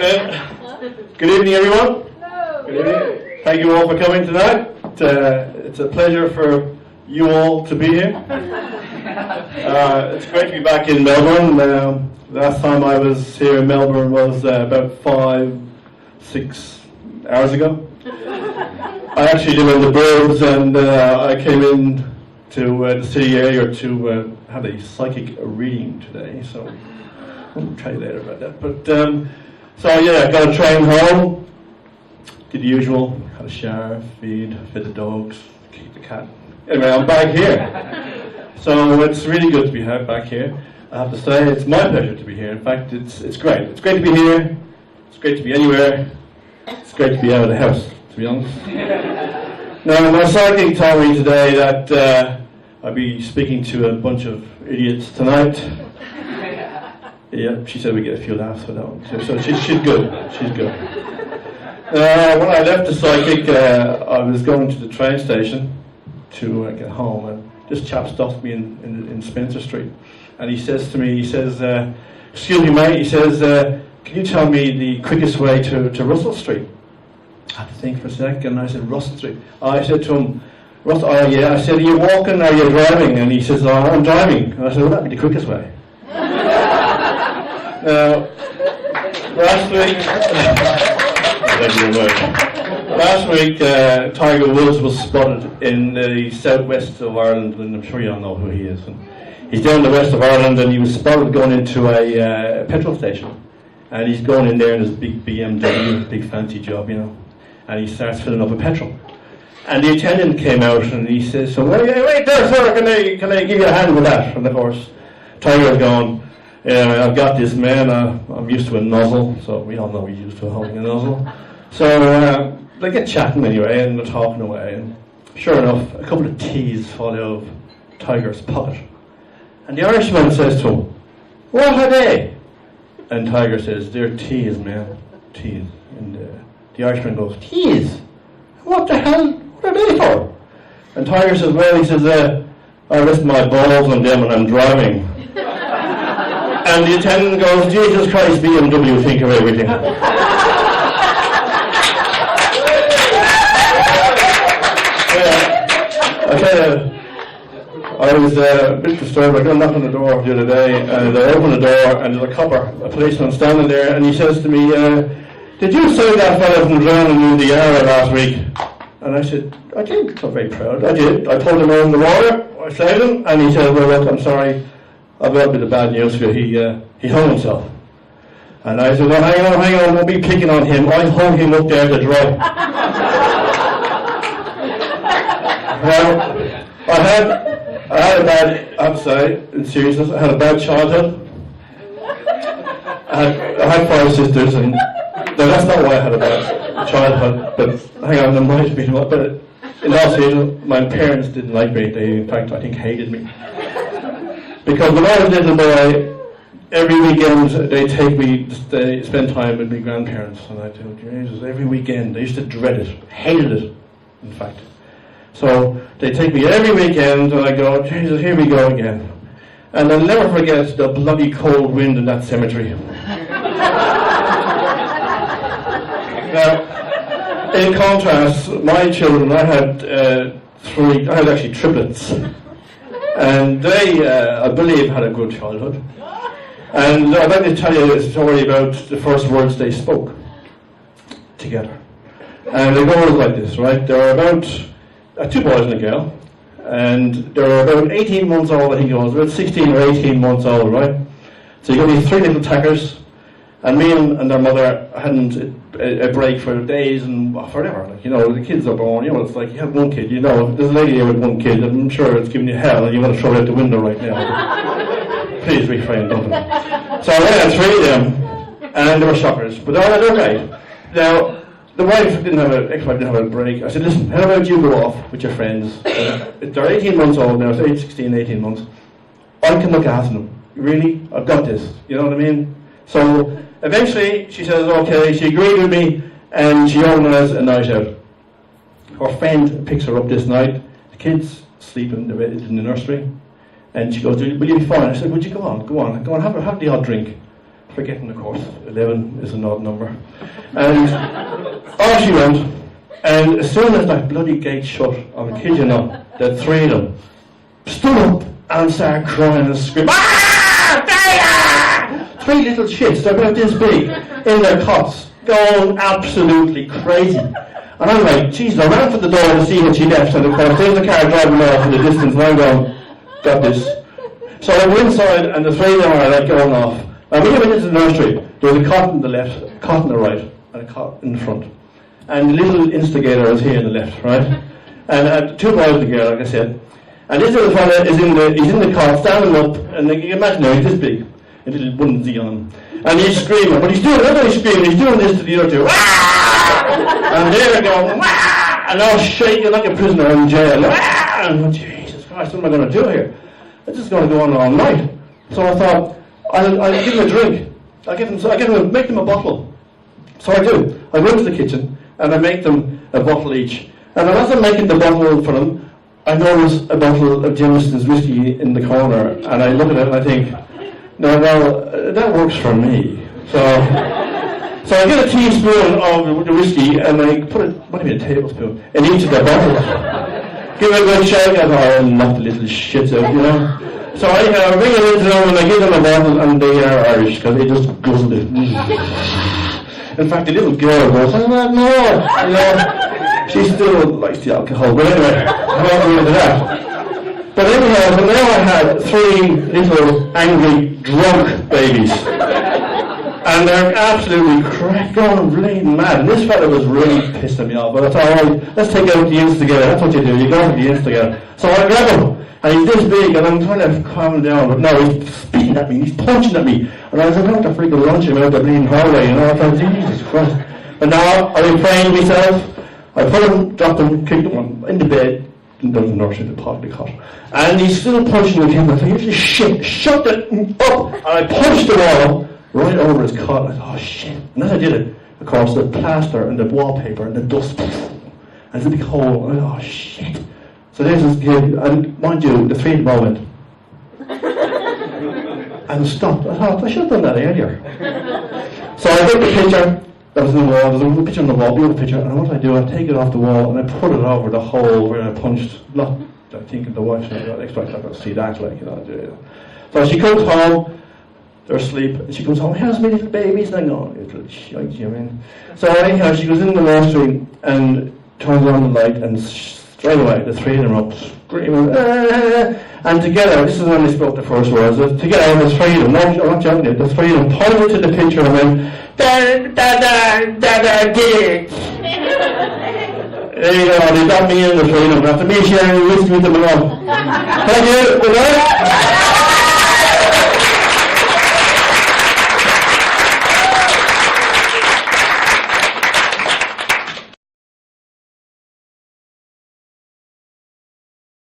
afternoon. Good evening, everyone. Good evening. Thank you all for coming tonight. It's a pleasure for you all to be here. It's great to be back in Melbourne. Last time I was here in Melbourne was about 5-6 hours ago. I actually live in the Burbs, and I came in to the city area to have a psychic reading today, so I'll tell you later about that. But so yeah, got a train home, did the usual, had a shower, fed the dogs, keep the cat. Anyway, I'm back here, so it's really good to be back here. I have to say, it's my pleasure to be here. In fact, it's great. It's great to be here. It's great to be anywhere. It's great to be out of the house, to be honest. Now, my psychic told me today that I'll be speaking to a bunch of idiots tonight. Yeah, she said we get a few laughs with that one. So she's good. She's good. When I left the psychic, I was going to the train station to get home, and this chap stopped me in Spencer Street. And he says to me, excuse me, mate, he says, can you tell me the quickest way to Russell Street? I had to think for a second, and I said, Russell Street. I said to him, Russell, oh yeah, I said, are you walking or are you driving? And he says, oh, I'm driving. And I said, well, that'd be the quickest way. Last week, Tiger Woods was spotted in the southwest of Ireland, and I'm sure you all know who he is. And he's down the west of Ireland, and he was spotted going into a petrol station. And he's going in there in his big BMW, big fancy job, you know. And he starts filling up with petrol. And the attendant came out, and he says, so, wait there, sir, can I give you a hand with that? And of course, Tiger's going, yeah, I've got this, man. I'm used to a nozzle, so we all know he's used to holding a nozzle. So they get chatting anyway, and they're talking away. And sure enough, a couple of teas fall out of Tiger's pocket. And the Irishman says to him, what are they? And Tiger says, they're teas, man. Teas. And the Irishman goes, teas? What the hell? What are they for? And Tiger says, well, he says, I rest my balls on them when I'm driving. And the attendant goes, Jesus Christ, BMW, think of everything. I tell you, I was a bit disturbed. I got a knock on the door the other day, and I opened the door, and there's a policeman standing there, and he says to me, did you save that fella from drowning in the Yarra last week? And I said, I did. I'm very proud. I did. I pulled him out in the water, I saved him, and he said, well, look, I'm sorry, I've got a bit of bad news for you. He hung himself. And I said, well, hang on, don't be picking on him. I hung him up there to dry. Well, I had a bad, I have to say, in seriousness, I had a bad childhood. I had 5 sisters, and no, that's not why I had a bad childhood, but hang on, there might be, but in all seriousness, my parents didn't like me. They, in fact, I think, hated me. Because when I was a little boy, every weekend they'd take me to spend time with my grandparents, and I'd do, Jesus, every weekend. I used to dread it, hated it, in fact. So they'd take me every weekend, and I'd go, Jesus, here we go again. And I'll never forget the bloody cold wind in that cemetery. Now, in contrast, my children, I had actually triplets. And they, I believe, had a good childhood. And I'd like to tell you a story about the first words they spoke together. And it goes like this, right? There were about 2 boys and a girl, and they were about 18 months old, I think it was, about 16 or 18 months old, right? So you got these 3 little tackers, and me and their mother hadn't a break for days and forever. Like, you know, the kids are born, you know, it's like you have one kid, you know, there's a lady here with 1 kid, and I'm sure it's giving you hell, and you want to throw it out the window right now. Please refrain, don't you? So I had 3 of them, and they were shockers, but they're okay. Now, the ex-wife didn't have a break. I said, listen, how about you go off with your friends? They're 18 months old now, so 16, 18 months. I can look after them. Really? I've got this. You know what I mean? So eventually she says, okay, she agreed with me, and she organised a night out. Her friend picks her up this night. The kids sleep in the nursery, and she goes, will you be fine? I said, would you go on, have the odd drink. forgetting, of course, 11 is an odd number. And off she went, and as soon as that bloody gate shut, I'm kid you not, the three of them stood up and started crying and screaming, "Ah! Dada!" Three little shits, they're about this big, in their cots, going absolutely crazy. And I'm like, Jesus, I ran for the door to see what she left, and of course there's the car driving off in the distance, and I'm going, got this. So I go inside, and the three of them are like going off. And when we went into the nursery, there was a cot on the left, a cot on the right, and a cot in the front. And the little instigator is here on the left, right? And two boys and a girl, like I said. And this little fella is he's in the cot, standing up, and you can imagine now, he's this big, a little onesie on him. And he's screaming, but he's doing this to the other two. And they're going, "Wah!" And all shaking like a prisoner in jail. "Wah!" And I'm going, Jesus Christ, what am I going to do here? This is going to go on all night. So I thought, I'll give them a drink. Make them a bottle. So I do. I go into the kitchen and I make them a bottle each. And as I'm making the bottle for them, I notice a bottle of Jameson's whiskey in the corner, and I look at it and I think, no, well, that works for me. So I get a teaspoon of the whiskey and I put it, what do you mean, a tablespoon, in each of the bottles. Give it a good shake, and oh, knock the little shits out, you know. So I bring it into them and I give them a bottle, and they are Irish because they just guzzle it. In fact, the little girl goes, "I'm not more," you know. She still likes the alcohol, but anyway, I'm not going into that. But anyhow, so now I had three little angry, drunk babies. And they're absolutely going bleeding mad. And this fella was really pissing me off. But I thought, all right, let's take out the instigator. That's what you do. You go for the instigator. So I grab him, and he's this big, and I'm trying to calm him down. But no, he's spitting at me. He's punching at me. And I was about to freaking launch him out the bleeding hallway. You know, I thought, Jesus Christ. But now I refrained myself. I put him, dropped him, kicked him in the bed. There was a nurse in the pot, the cot. And he's still punching again. I thought, "You shit, shut it up." And I punched the wall right over his cot. I thought, "Oh shit." And as I did it, of course, the plaster and the wallpaper and the dust, and there's a big hole. And I thought, "Oh shit." So there's this kid, and mind you, the three of them all went. And stopped. I thought, I should have done that earlier. So I took the picture. That was in the wall. There's a picture on the wall, beautiful picture. And what I do, I take it off the wall and I put it over the hole where I punched. Not, I think the wife. I expect not going to see that, like, you know. So she comes home. They're asleep. And she comes home. "How's my little babies?" And I go, "Little shite, you mean?" So anyhow, she goes in the nursery and turns on the light, and straight away the three of them are up screaming. And together, this is when they spoke the first words. Together, the three of them. No, I'm not joking. The three of them pointed to the picture and went, "Dada, dig." There you go, they got me in the freedom. After me sharing whiskey with them alone. Thank you. Good night.